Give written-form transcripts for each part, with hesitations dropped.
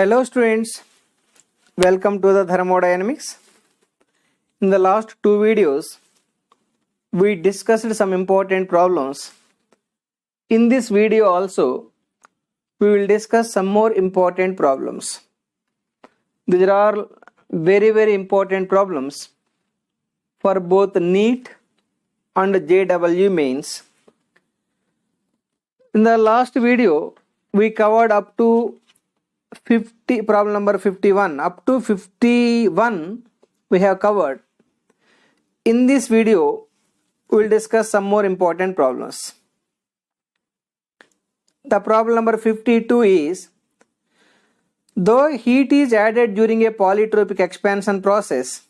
Hello students, welcome to the thermodynamics. In the last two videos, we discussed some important problems. In this video also, we will discuss some more important problems. These are very important problems for both NEET and JEE mains. In the last video, we covered up to problem number 51. Up to 51 we have covered. In this video, we will discuss some more important problems. The problem number 52 is, though heat is added during a polytropic expansion process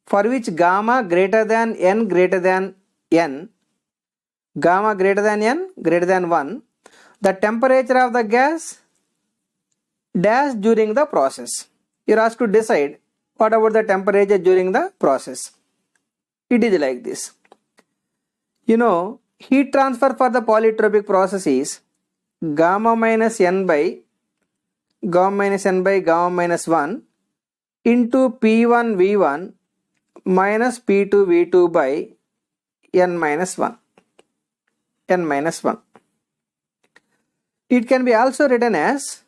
for which gamma greater than n greater than 1, the temperature of the gas dash during the process. You are asked to decide what about the temperature during the process. It is like this. Heat transfer for the polytropic process is gamma minus n by gamma minus 1 into P1 V1 minus P2 V2 by n minus 1. It can be also written as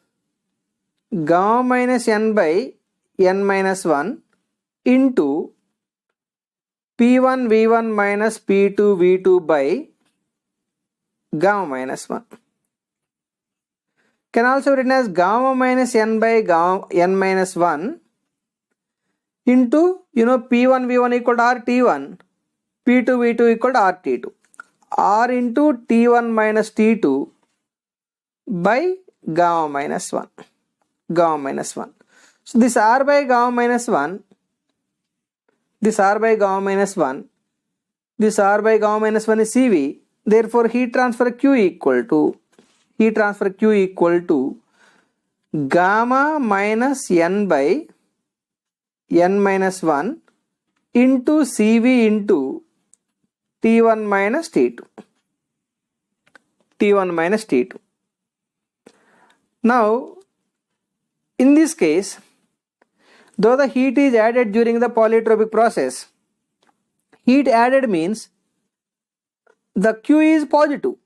gamma minus n by n minus 1 into P1 V1 minus P2 V2 by gamma minus 1. Can also written as gamma minus n by gamma n minus 1 into P1 V1 equal to RT1, P2 V2 equal to RT2, R into T1 minus T2 by gamma minus 1. So this R by gamma minus 1, this R by gamma minus 1 is CV. Therefore heat transfer Q equal to gamma minus n by n minus 1 into CV into T1 minus T2. Now in this case, though the heat is added during the polytropic process, heat added means the Q is positive.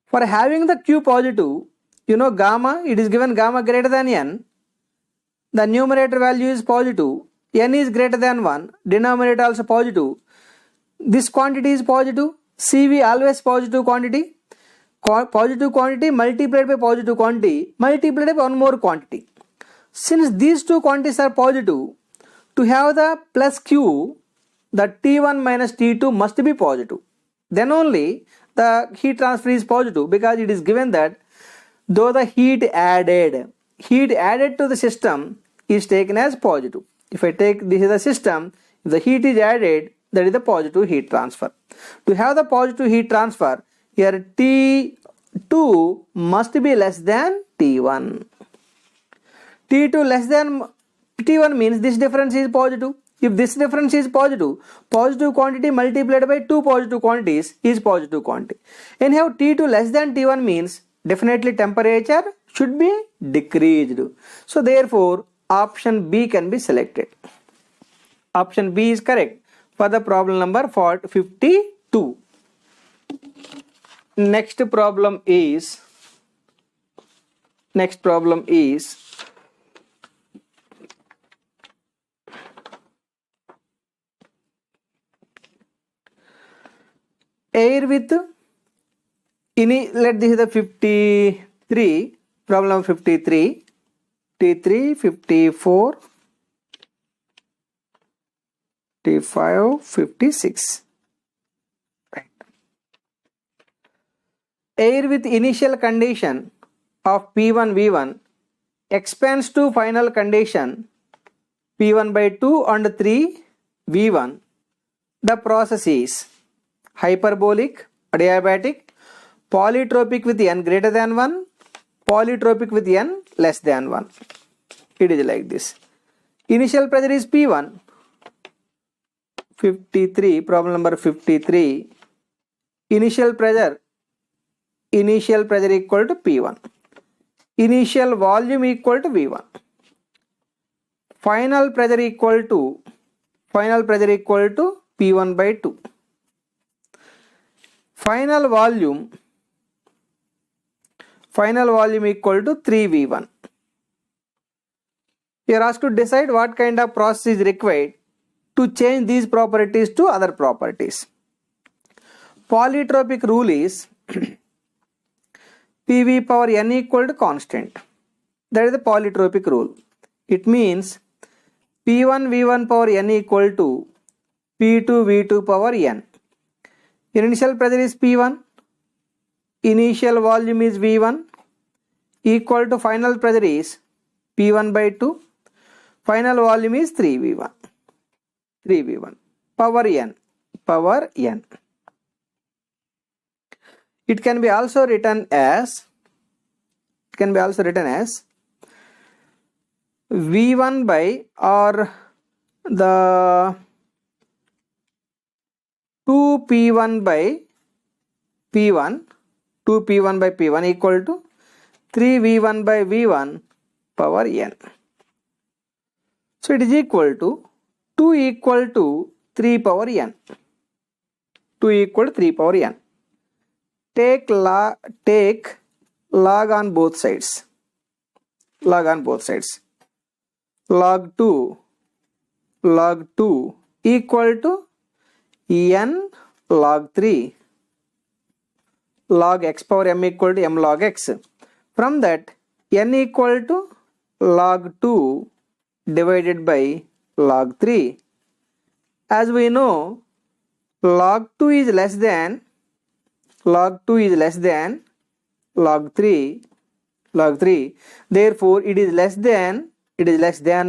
For having the Q positive, gamma, it is given gamma greater than n, the numerator value is positive, n is greater than 1, denominator also positive, this quantity is positive, CV always positive quantity multiplied by positive quantity multiplied by one more quantity. Since these two quantities are positive, to have the plus Q, the T1 minus T2 must be positive. Then only the heat transfer is positive, because it is given that though the heat added to the system is taken as positive. If I take this is the system, if the heat is added, that is the positive heat transfer. To have the positive heat transfer, here T2 must be less than T1. T2 less than T1 means this difference is positive. If this difference is positive quantity multiplied by two positive quantities is positive quantity. Anyhow, T2 less than T1 means definitely temperature should be decreased. So therefore, option B can be selected. Option B is correct for the problem number 52. Next problem is air with let this is the 53, problem 53, T3, 54, T5, 56. Right. Air with initial condition of P1 V1 expands to final condition P1 by 2 and 3 V1. The process is hyperbolic, adiabatic, polytropic with n greater than 1, polytropic with n less than 1. It is like this. Initial pressure is P1. 53, problem number 53. Initial pressure equal to P1. initial volume equal to V1, final pressure equal to P1 by 2, final volume equal to 3V1. You are asked to decide what kind of process is required to change these properties to other properties. Polytropic rule is PV power n equal to constant. That is the polytropic rule. It means P1 V1 power n equal to P2 V2 power n. Initial pressure is P1, initial volume is V1, equal to final pressure is P1 by 2, final volume is 3V1, power n. It can be also written as V1 by, or the 2P1 by P1 equal to 3V1 by V1 power n. So it is equal to 2 equal to 3 power n. 2 equal to 3 power n. Take log on both sides. Log 2 equal to n log 3. Log x power m equal to m log x. From that, n equal to log 2 divided by log 3. As we know, log 2 is less than log 3. Therefore it is less than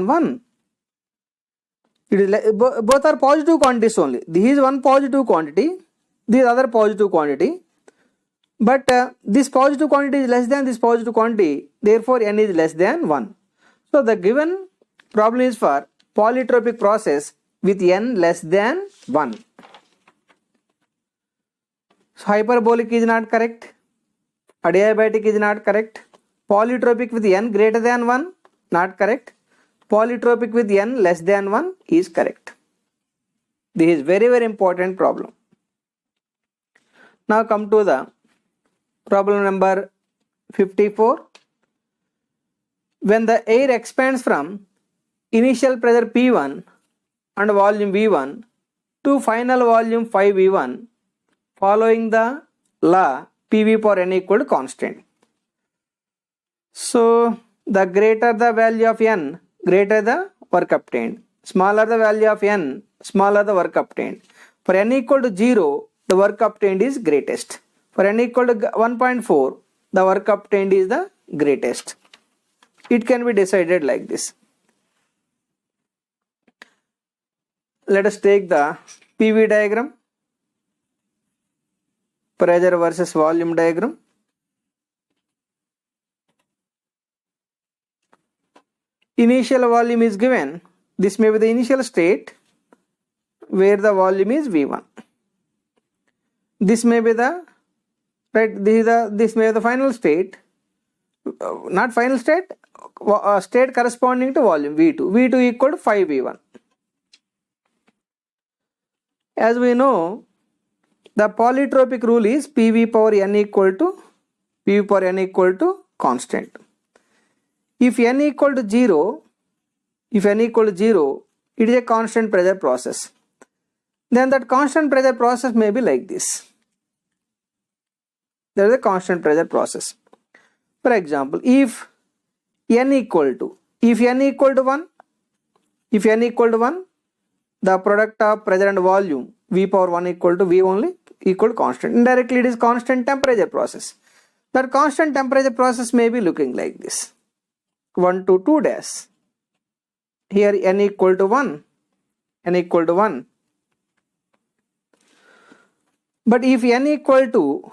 1. Both are positive quantities only. This is one positive quantity, this other positive quantity, but this positive quantity is less than this positive quantity, therefore n is less than 1. So the given problem is for polytropic process with n less than 1. So hyperbolic is not correct, adiabatic is not correct, polytropic with n greater than 1 not correct, polytropic with n less than 1 is correct. This is very important problem. Now come to the problem number 54. When the air expands from initial pressure P1 and volume V1 to final volume 5V1, following the law PV power n equal to constant. So the greater the value of n, greater the work obtained. Smaller the value of n, smaller the work obtained. For n equal to 0, the work obtained is greatest. For n equal to 1.4, the work obtained is the greatest. It can be decided like this. Let us take the PV diagram, pressure versus volume diagram. Initial volume is given. This may be the initial state where the volume is V1. This may be the this may be the final state, not final state, state corresponding to volume V2. V2 equal to 5V1. As we know, the polytropic rule is PV power n equal to constant. If n equal to 0, it is a constant pressure process. Then that constant pressure process may be like this. There is a constant pressure process. For example, if n equal to 1, the product of pressure and volume V power 1 equal to V only equal to constant. Indirectly it is constant temperature process. That constant temperature process may be looking like this. 1 to 2 dash. Here n equal to 1. But if n equal to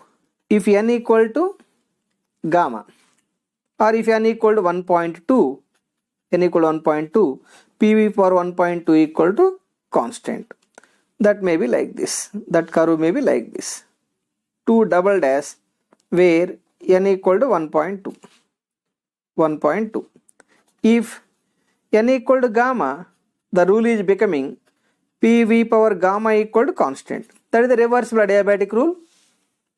gamma, or if n equal to 1.2, PV power 1.2 equal to constant. That may be like this. That curve may be like this. 2 double dash where n equal to 1.2. 1.2. If n equal to gamma, the rule is becoming PV power gamma equal to constant. That is the reversible adiabatic rule.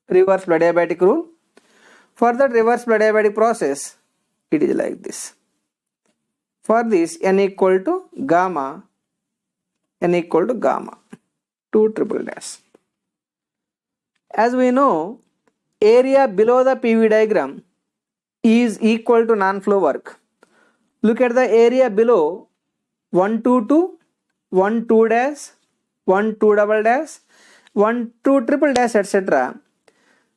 Reversible adiabatic rule. For that reversible adiabatic process, it is like this. For this, n equal to gamma, 2 triple dash. As we know, area below the PV diagram is equal to non-flow work. Look at the area below 1 2 2, 1 2 dash, 1 2 double dash, 1 2 triple dash, etc.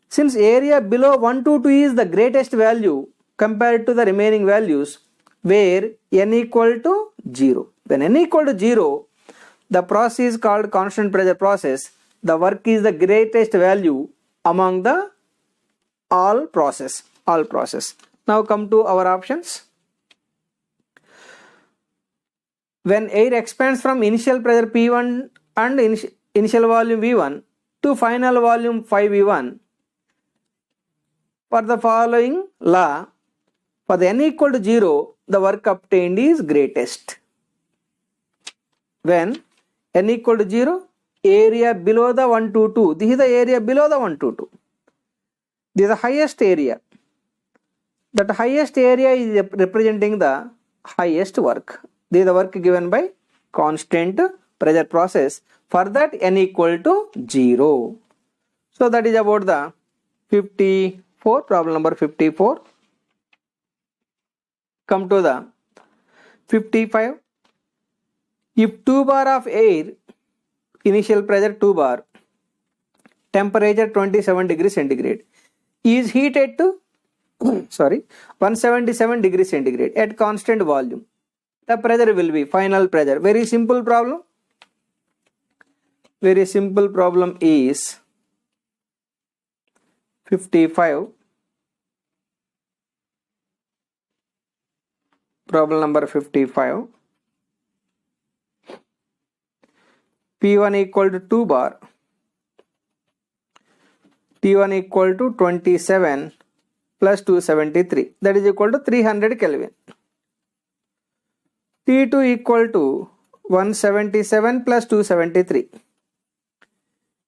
Since area below 1 2 2 is the greatest value compared to the remaining values, where n equal to 0. When n equal to 0, the process is called constant pressure process. The work is the greatest value among the all process. Now come to our options. When air expands from initial pressure P1 and initial volume V1 to final volume 5V1, for the following law, for the n equal to 0, the work obtained is greatest. When n equal to 0, area below the 1 2 2, this is the area below the 1 2 2. This is the highest area. That highest area is representing the highest work. This is the work given by constant pressure process. For that, n equal to 0. So that is about the 54, problem number 54. Come to the 55. If 2 bar of air, initial pressure 2 bar, temperature 27 degrees centigrade, is heated to 177 degrees centigrade at constant volume, the pressure will be final pressure. Very simple problem. Very simple problem is 55. Problem number 55. P1 equal to 2 bar. T1 equal to 27 plus 273. That is equal to 300 Kelvin. T2 equal to 177 plus 273.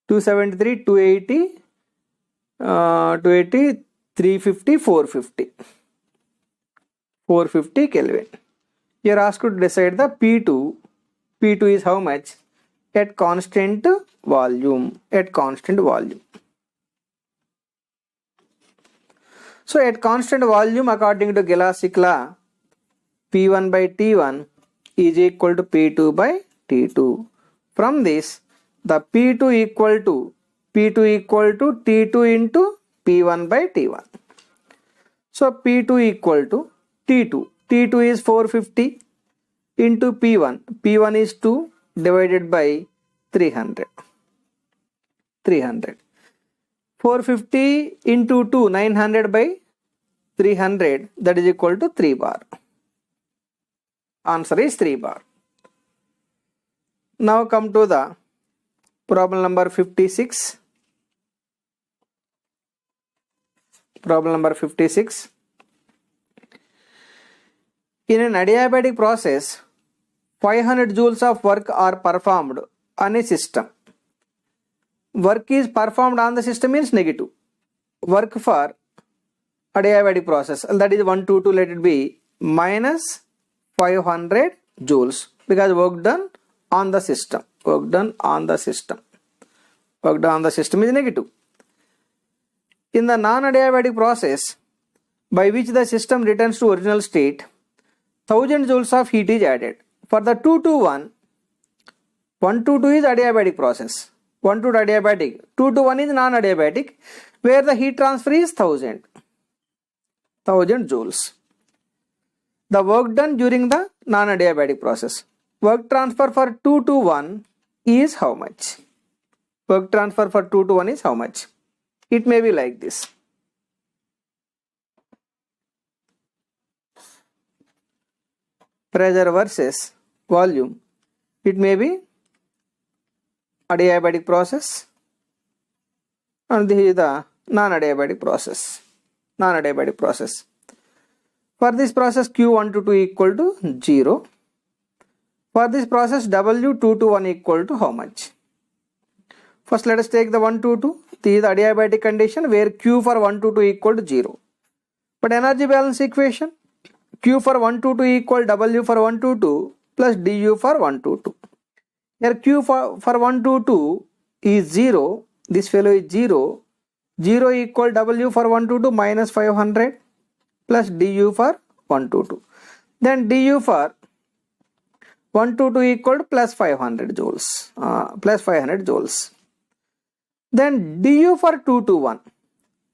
273, 280, 350, 450. 450 Kelvin. You are asked to decide the P2. P2 is how much? At constant volume. So at constant volume, according to Gelasic law, P1 by T1 is equal to P2 by T2. From this, the P2 equal to T2 into P1 by T1. So P2 equal to T2. T2 is 450 into P1. P1 is 2 divided by 300. 450 into 2, 900 by 300, that is equal to 3 bar. Answer is 3 bar. Now come to the problem number 56. Problem number 56. In an adiabatic process, 500 joules of work are performed on a system. Work is performed on the system means negative. Work for adiabatic process, that is 1 2 2, let it be minus 500 joules, because work done on the system. Work done on the system is negative. In the non-adiabatic process, by which the system returns to original state, 1000 joules of heat is added. For the 2 to 1, 1 to 2 is adiabatic process. 1 to adiabatic. 2 to 1 is non-adiabatic, where the heat transfer is 1000 joules. The work done during the non-adiabatic process. Work transfer for 2 to 1 is how much? Work transfer for 2 to 1 is how much? It may be like this. Pressure versus volume. It may be adiabatic process, and this is the non-adiabatic process. For this process Q1 to 2 equal to 0. For this process W2 to 1 equal to how much? First let us take the 1 to 2. This is the adiabatic condition where Q for 1 to 2 equal to 0. But energy balance equation, Q for 1 to 2 equal W for 1 to 2 plus Du for 1 to 2. Here Q for 1 to 2 is 0. This fellow is 0. 0 equal W for 1 to 2 minus 500 plus Du for 1 to 2. Then Du for 1 to 2 equal to plus 500 joules. Then du for 2 to 1.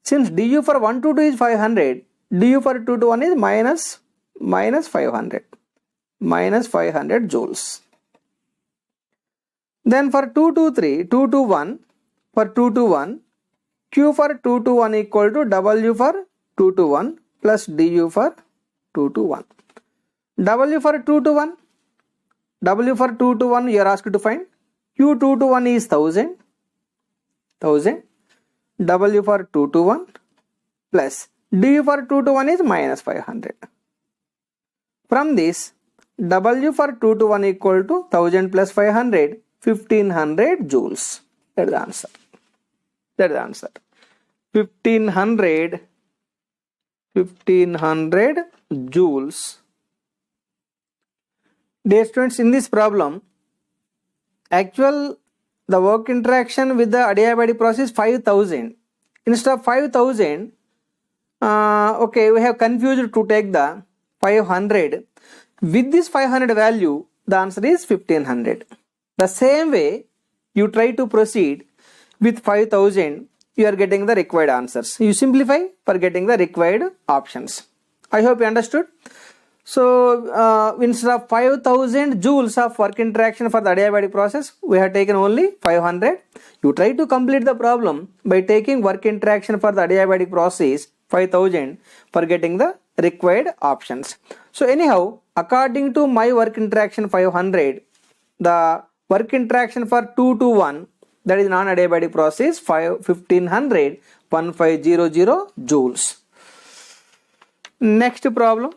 Since du for 1 to 2 is 500, du for 2 to 1 is minus 500 joules. Then for 2 to 3, 2 to 1, for 2 to 1, Q for 2 to 1 equal to W for 2 to 1 plus du for 2 to 1. W for 2 to 1, W for 2 to 1 you are asked to find. Q 2 to 1 is 1000. W for 2 to 1 plus du for 2 to 1 is minus 500. From this, W for 2 to 1 equal to 1000 plus 500, 1500 joules. That is the answer. 1500 joules. Dear students, in this problem, the work interaction with the adiabatic process 5000. Instead of 5000, okay, we have confused to take the 500. With this 500 value, the answer is 1500. The same way you try to proceed with 5000, you are getting the required answers. You simplify for getting the required options. I hope you understood. So instead of 5000 joules of work interaction for the adiabatic process, we have taken only 500. You try to complete the problem by taking work interaction for the adiabatic process 5000 for getting the required options. So anyhow, according to my work interaction 500, the work interaction for 2 to 1, that is non-adiabatic process, 1500 joules. Next problem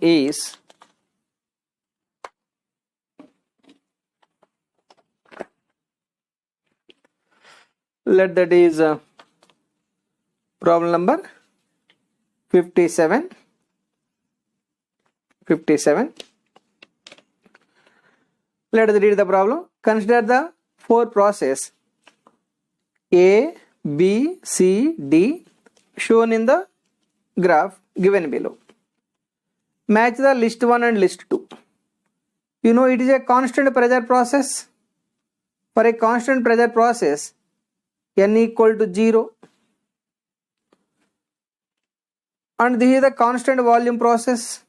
is problem number 57. Let us read the problem. Consider the 4 processes A, B, C, D shown in the graph given below. Match the list 1 and list 2. You know it is a constant pressure process. For a constant pressure process, N equal to 0. And this is the constant volume process.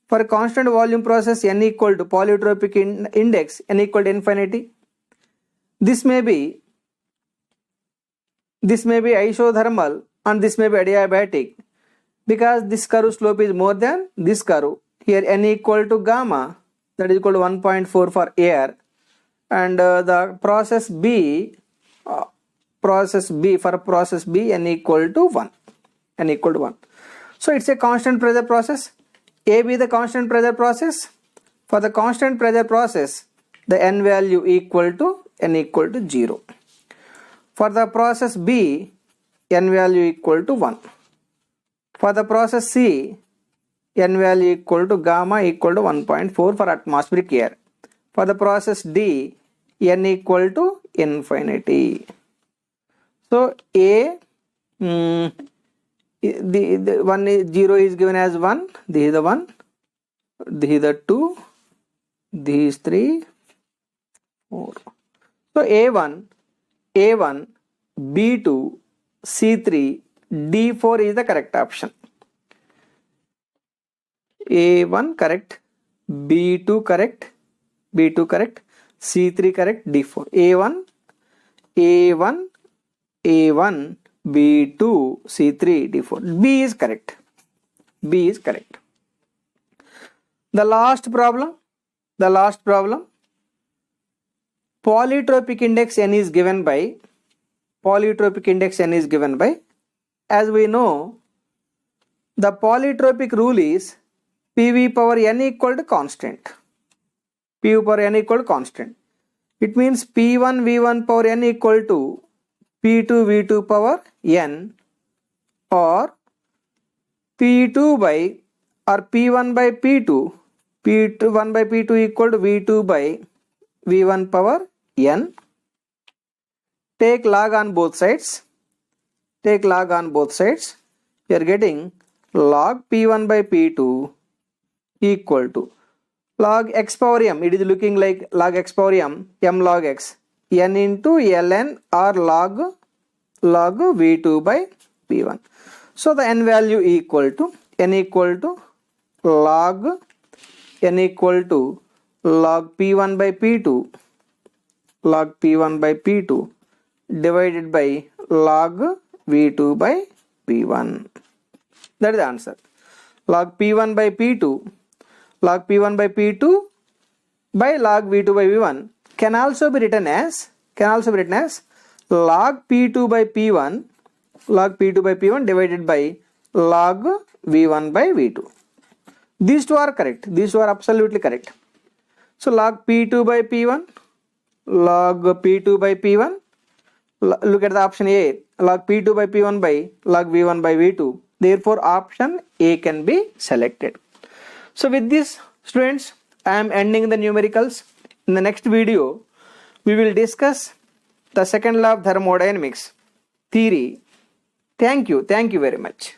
For a constant volume process, N equal to polytropic index, N equal to infinity. This may be isothermal and this may be adiabatic, because this curve slope is more than this curve. Here N equal to gamma, that is equal to 1.4 for air, and the process B N equal to 1. So it's a constant pressure process. A be the constant pressure process. For the constant pressure process, the N value N equal to 0. For the process B, N value equal to 1. For the process C, N value equal to gamma equal to 1.4 for atmospheric air. For the process D, N equal to infinity. So A, the 1 is 0 is given as 1. This is the 1. This is the 2. This is 3, 4. So A1, B2, C3, D4 is the correct option. A1 correct, B2 correct, C3 correct, D4. A1, B2, C3, D4. B is correct. The last problem. Polytropic index N is given by as we know, the polytropic rule is PV power n equal to constant. PV power n equal to constant. It means P1 V1 power n equal to P2 V2 power n, or P2 by or P1 by P2, P1 by P2 equal to V2 by V1 power n. Take log on both sides. Take log on both sides. You are getting log P1 by P2 equal to log x power m. It is looking like log x power m log x, n into ln or log V2 by P1. So the n value equal to log P1 by P2 divided by log V2 by P1. That is the answer. Log P1 by P2 by log V2 by V1 can also be written as log P2 by P1 divided by log V1 by V2. These two are correct. These two are absolutely correct. So log P2 by P1, log P2 by P1. Look at the option A, log P2 by P1 by log V1 by V2. Therefore, option A can be selected. So with this, students, I am ending the numericals. In the next video, we will discuss the second law of thermodynamics theory. Thank you very much.